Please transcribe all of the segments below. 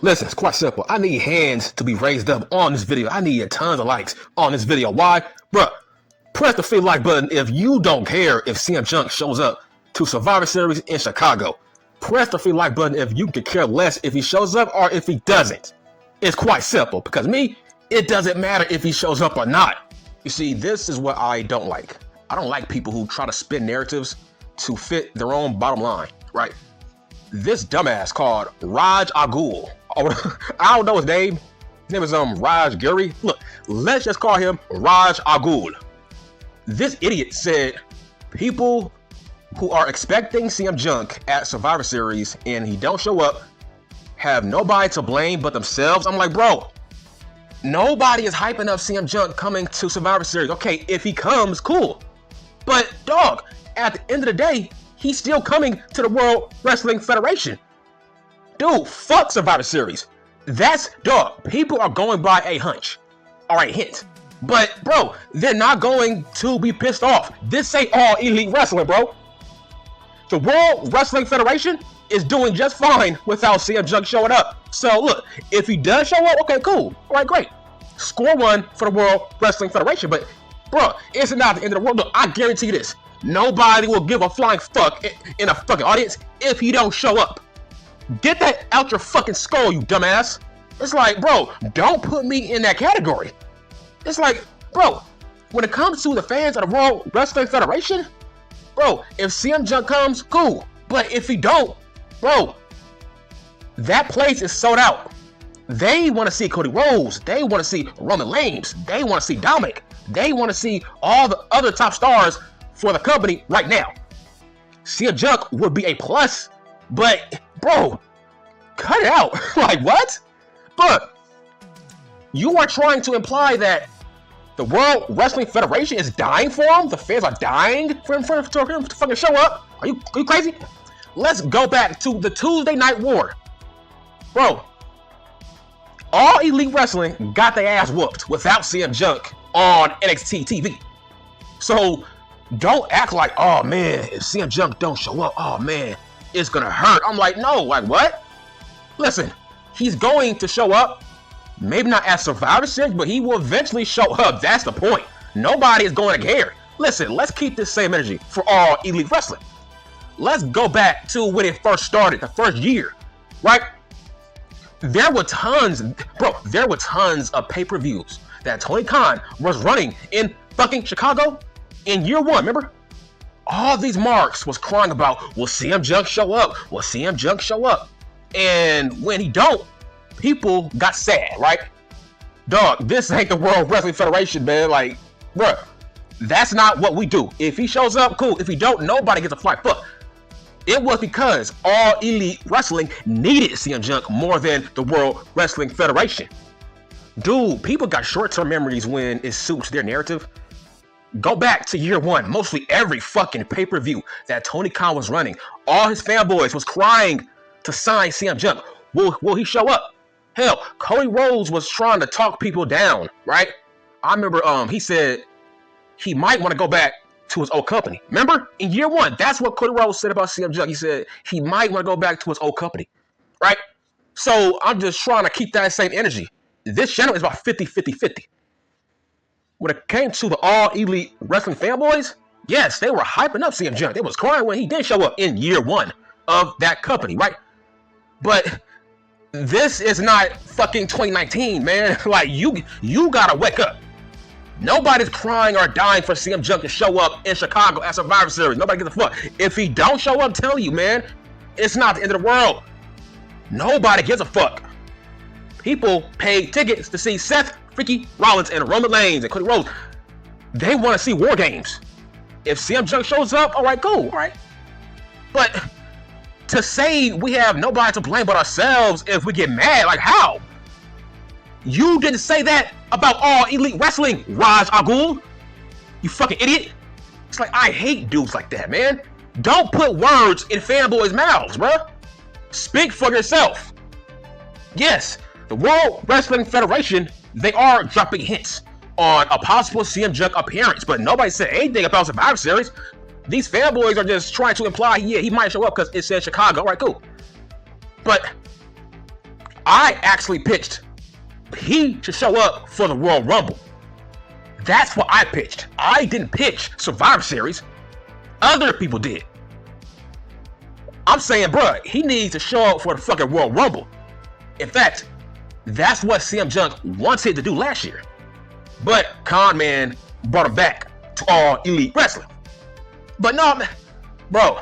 Listen, it's quite simple. I need hands to be raised up on this video. I need tons of likes on this video. Why? Bruh, press the free like button if you don't care if CM Punk shows up to Survivor Series in Chicago. Press the free like button if you could care less if he shows up or if he doesn't. It's quite simple, because me, it doesn't matter if he shows up or not. You see, this is what I don't like. I don't like people who try to spin narratives to fit their own bottom line, right? This dumbass called Raj Agul. I don't know his name. His name is Raj Giri. Look, let's just call him Raj Agul. This idiot said people who are expecting CM Punk at Survivor Series and he don't show up have nobody to blame but themselves. I'm like, bro, nobody is hyping up CM Punk coming to Survivor Series. Okay, if he comes, cool. But dog, at the end of the day, he's still coming to the World Wrestling Federation. Dude, fuck Survivor Series. That's, dog, people are going by a hunch. Alright, hint. But, bro, they're not going to be pissed off. This ain't all elite wrestling, bro. The World Wrestling Federation is doing just fine without CM Punk showing up. So, look, if he does show up, okay, cool. Alright, great. Score one for the World Wrestling Federation. But, bro, it's not the end of the world. Look, I guarantee you this. Nobody will give a flying fuck in a fucking audience if he don't show up. Get that out your fucking skull, you dumbass. It's like, bro, don't put me in that category. It's like, bro, when it comes to the fans of the World Wrestling Federation, bro, if CM Punk comes, cool. But if he don't, bro, that place is sold out. They want to see Cody Rhodes. They want to see Roman Reigns. They want to see Dominic. They want to see all the other top stars for the company right now. CM Punk would be a plus, but bro, cut it out. Like, what? But you are trying to imply that the World Wrestling Federation is dying for him? The fans are dying for him to fucking show up? Are you crazy? Let's go back to the Tuesday Night War. Bro, All Elite Wrestling got their ass whooped without CM Punk on NXT TV. So don't act like, oh man, if CM Punk don't show up, oh man, it's gonna hurt. I'm like, no, like what? Listen, he's going to show up. Maybe not at Survivor Series, but he will eventually show up. That's the point. Nobody is going to care. Listen, let's keep this same energy for All Elite Wrestling. Let's go back to when it first started, the first year, right? There were tons of pay-per-views that Tony Khan was running in fucking Chicago in year one, remember? All these marks was crying about, will CM Punk show up? Will CM Punk show up? And when he don't, people got sad, right? Dog, this ain't the World Wrestling Federation, man. Like, bruh, that's not what we do. If he shows up, cool. If he don't, nobody gets a flight. But it was because All Elite Wrestling needed CM Punk more than the World Wrestling Federation. Dude, people got short-term memories when it suits their narrative. Go back to year one. Mostly every fucking pay-per-view that Tony Khan was running, all his fanboys was crying to sign CM Punk. Will he show up? Hell, Cody Rhodes was trying to talk people down, right? I remember he said he might want to go back to his old company. Remember? In year one, that's what Cody Rhodes said about CM Punk. He said he might want to go back to his old company, right? So I'm just trying to keep that same energy. This channel is about 50-50-50. When it came to the All Elite Wrestling fanboys, yes, they were hyping up CM Punk. They was crying when he did show up in year one of that company, right? But this is not fucking 2019, man. Like, you gotta wake up. Nobody's crying or dying for CM Punk to show up in Chicago at Survivor Series. Nobody gives a fuck. If he don't show up, I'm telling you, man, it's not the end of the world. Nobody gives a fuck. People pay tickets to see Seth Freaky Rollins and Roman Reigns and Cody Rhodes. They want to see War Games. If CM Punk shows up, all right, cool, all right. But to say we have nobody to blame but ourselves if we get mad, like how? You didn't say that about All Elite Wrestling, Raj Agul. You fucking idiot. It's like, I hate dudes like that, man. Don't put words in fanboys' mouths, bruh. Speak for yourself. Yes, the World Wrestling Federation, they are dropping hints on a possible CM Punk appearance, but nobody said anything about Survivor Series. These fanboys are just trying to imply, yeah, he might show up because it says Chicago. All right, cool. But I actually pitched he should show up for the Royal Rumble. That's what I pitched. I didn't pitch Survivor Series. Other people did. I'm saying, bruh, he needs to show up for the fucking Royal Rumble. In fact, that's what CM Punk wanted to do last year. But Con Man brought him back to All Elite Wrestling. But no, man, bro,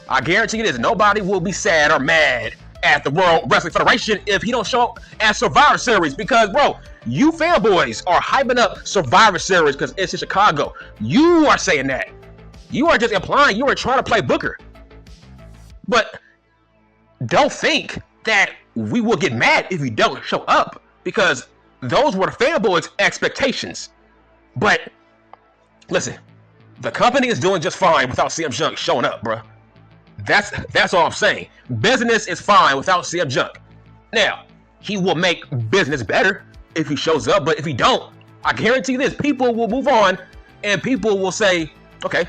I guarantee you this, nobody will be sad or mad at the World Wrestling Federation if he don't show up at Survivor Series, because, bro, you fanboys are hyping up Survivor Series because it's in Chicago. You are saying that. You are just implying you are trying to play Booker. But don't think that we will get mad if you don't show up, because those were the fanboys' expectations. But listen, the company is doing just fine without CM Punk showing up, bro. That's all I'm saying. Business is fine without CM Punk. Now, he will make business better if he shows up, but if he don't, I guarantee this, people will move on and people will say, okay,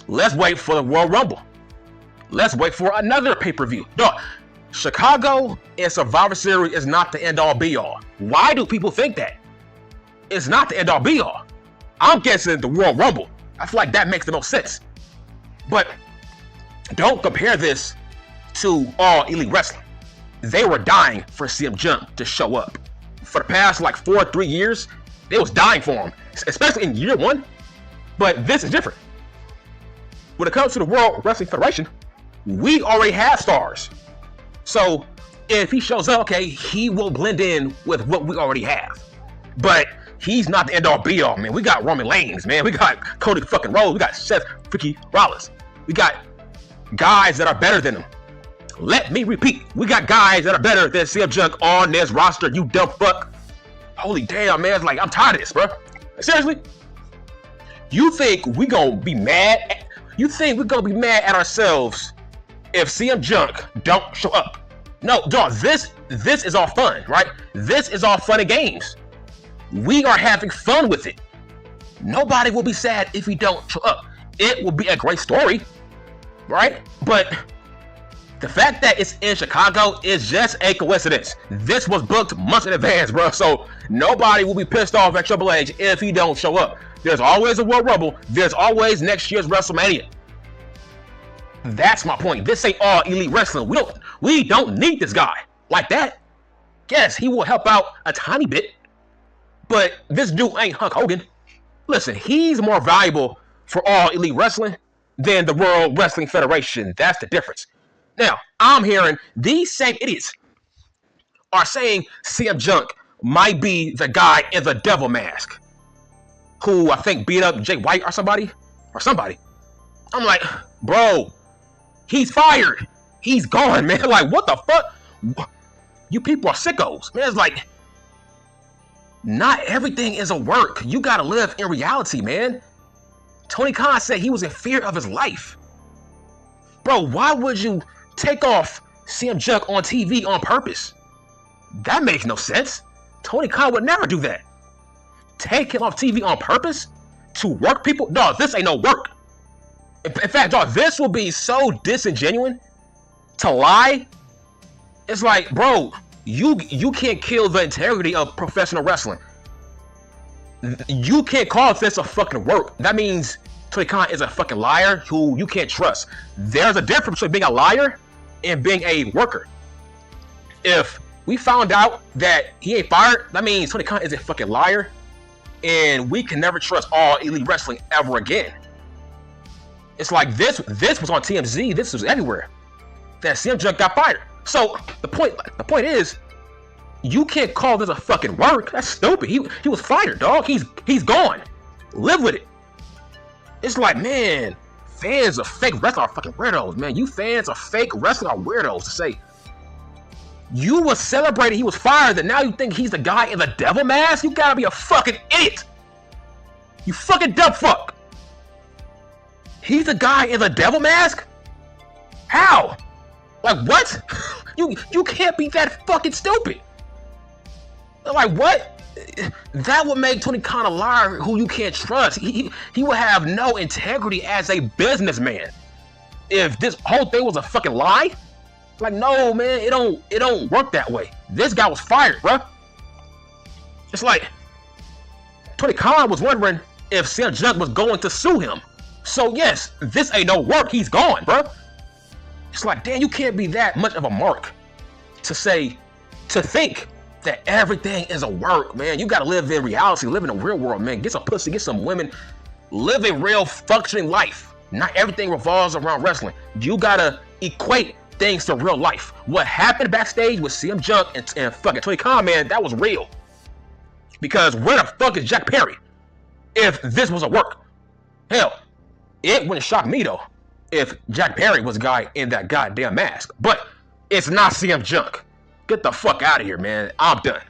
let's wait for the Royal Rumble. Let's wait for another pay-per-view. Dog, Chicago and Survivor Series is not the end-all be-all. Why do people think that? It's not the end-all be-all. I'm guessing the Royal Rumble. I feel like that makes the most sense. But don't compare this to All Elite Wrestling. They were dying for CM Punk to show up. For the past like 4 or 3 years, they was dying for him, especially in year 1. But this is different. When it comes to the World Wrestling Federation, we already have stars. So if he shows up, okay, he will blend in with what we already have. But he's not the end-all be-all, man. We got Roman Reigns, man. We got Cody fucking Rhodes. We got Seth freaky Rollins. We got guys that are better than him. Let me repeat. We got guys that are better than CM Punk on this roster, you dumb fuck. Holy damn, man. It's like, I'm tired of this, bro. Seriously? You think we gonna be mad? You think we're gonna be mad at ourselves if CM Punk don't show up? No, dog, this is all fun, right? This is all fun and games. We are having fun with it. Nobody will be sad if he don't show up. It will be a great story, right? But the fact that it's in Chicago is just a coincidence. This was booked months in advance, bro. So nobody will be pissed off at Triple H if he don't show up. There's always a World Rumble. There's always next year's WrestleMania. That's my point. This ain't All Elite Wrestling. We don't need this guy like that. Yes, he will help out a tiny bit, but this dude ain't Hulk Hogan. Listen, he's more valuable for All Elite Wrestling than the World Wrestling Federation. That's the difference. Now, I'm hearing these same idiots are saying CM Punk might be the guy in the devil mask who I think beat up Jay White or somebody. I'm like, bro, he's fired. He's gone, man. Like, what the fuck? You people are sickos, man. It's like, not everything is a work. You gotta live in reality, man. Tony Khan said he was in fear of his life. Bro, why would you take off CM Punk on TV on purpose? That makes no sense. Tony Khan would never do that. Take him off TV on purpose to work people? Dog, this ain't no work. In fact, dog, this will be so disingenuous to lie. It's like, bro, you can't kill the integrity of professional wrestling. You can't call this a fucking work. That means Tony Khan is a fucking liar who you can't trust. There's a difference between being a liar and being a worker. If we found out that he ain't fired, that means Tony Khan is a fucking liar, and we can never trust All Elite Wrestling ever again. It's like this was on TMZ. This was everywhere. That CM Punk got fired. So the point is, you can't call this a fucking work. That's stupid. He was fired, dog. He's gone. Live with it. It's like, man, fans of fake wrestling are fucking weirdos, man. You fans of fake wrestling are weirdos to say. You was celebrating he was fired, and now you think he's the guy in the devil mask? You gotta be a fucking idiot. You fucking dumb fuck. He's the guy in the devil mask? How? Like, what? You can't be that fucking stupid. Like, what? That would make Tony Khan a liar who you can't trust. He would have no integrity as a businessman. If this whole thing was a fucking lie, Like, no, man, it don't work that way. This guy was fired, bruh. It's like Tony Khan was wondering if CM Punk was going to sue him. So yes, this ain't no work. He's gone, bruh. It's like, damn, you can't be that much of a mark to think that everything is a work, man. You gotta live in reality, live in the real world, man. Get some pussy, get some women, live a real functioning life. Not everything revolves around wrestling. You gotta equate things to real life. What happened backstage with CM Punk and fucking Tony Khan, man, that was real. Because where the fuck is Jack Perry if this was a work? Hell, it wouldn't shock me though if Jack Perry was a guy in that goddamn mask. But it's not CM Punk. Get the fuck out of here, man. I'm done.